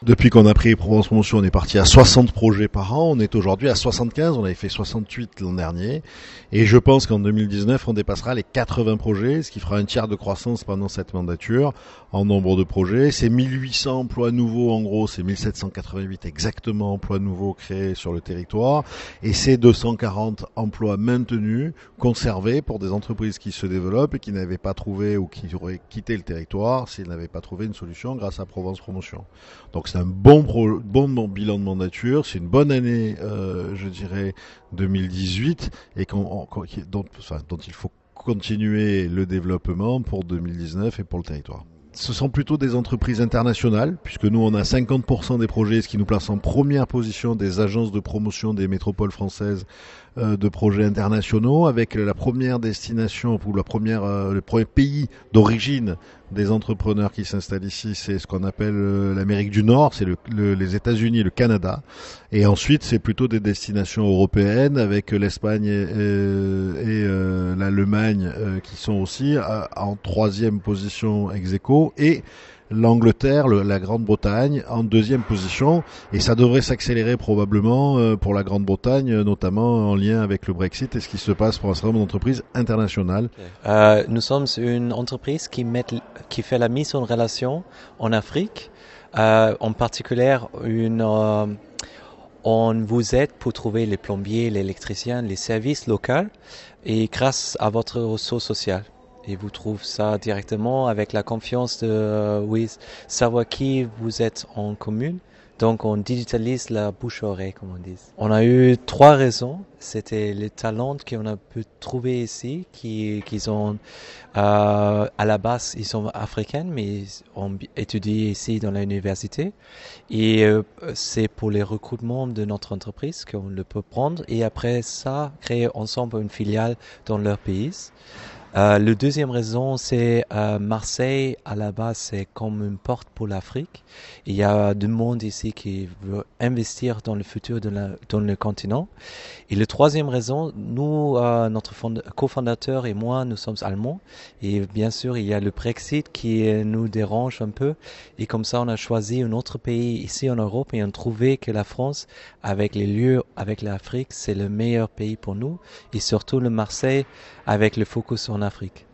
Depuis qu'on a pris Provence Promotion, on est parti à 60 projets par an. On est aujourd'hui à 75. On avait fait 68 l'an dernier. Et je pense qu'en 2019, on dépassera les 80 projets, ce qui fera un tiers de croissance pendant cette mandature en nombre de projets. C'est 1800 emplois nouveaux, en gros, c'est 1788 exactement emplois nouveaux créés sur le territoire. Et c'est 240 emplois maintenus, conservés pour des entreprises qui se développent et qui n'avaient pas trouvé ou qui auraient quitté le territoire s'ils n'avaient pas trouvé une solution grâce à Provence Promotion. Donc c'est un bon bilan de mandature, c'est une bonne année, je dirais, 2018, et dont il faut continuer le développement pour 2019 et pour le territoire. Ce sont plutôt des entreprises internationales, puisque nous on a 50% des projets, ce qui nous place en première position des agences de promotion des métropoles françaises de projets internationaux, avec la première destination ou le premier pays d'origine des entrepreneurs qui s'installent ici, c'est ce qu'on appelle l'Amérique du Nord, c'est les États-Unis et le Canada. Et ensuite, c'est plutôt des destinations européennes avec l'Espagne et l'Allemagne qui sont aussi en troisième position ex aequo, et l'Angleterre, la Grande-Bretagne en deuxième position, et ça devrait s'accélérer probablement pour la Grande-Bretagne, notamment en lien avec le Brexit et ce qui se passe pour un certain nombre d'entreprises internationales. Nous sommes une entreprise qui fait la mise en relation en Afrique, en particulier on vous aide pour trouver les plombiers, les électriciens, les services locaux, et grâce à votre ressource sociale. Et vous trouvez ça directement avec la confiance de savoir qui vous êtes en commune. Donc on digitalise la bouche-oreille, comme on dit. On a eu 3 raisons. C'était les talents qu'on a pu trouver ici, qui ont à la base ils sont africains, mais ils ont étudié ici dans l'université. Et c'est pour les recrutements de notre entreprise qu'on le peut prendre. Et après ça, créer ensemble une filiale dans leur pays. Le deuxième raison, c'est Marseille, à la base, c'est comme une porte pour l'Afrique. Il y a du monde ici qui veut investir dans le futur dans le continent. Et le troisième raison, nous, notre cofondateur et moi, nous sommes allemands. Et bien sûr, il y a le Brexit qui nous dérange un peu. Et comme ça, on a choisi un autre pays ici en Europe et on a trouvé que la France, avec les lieux, avec l'Afrique, c'est le meilleur pays pour nous. Et surtout le Marseille, avec le focus en Afrique.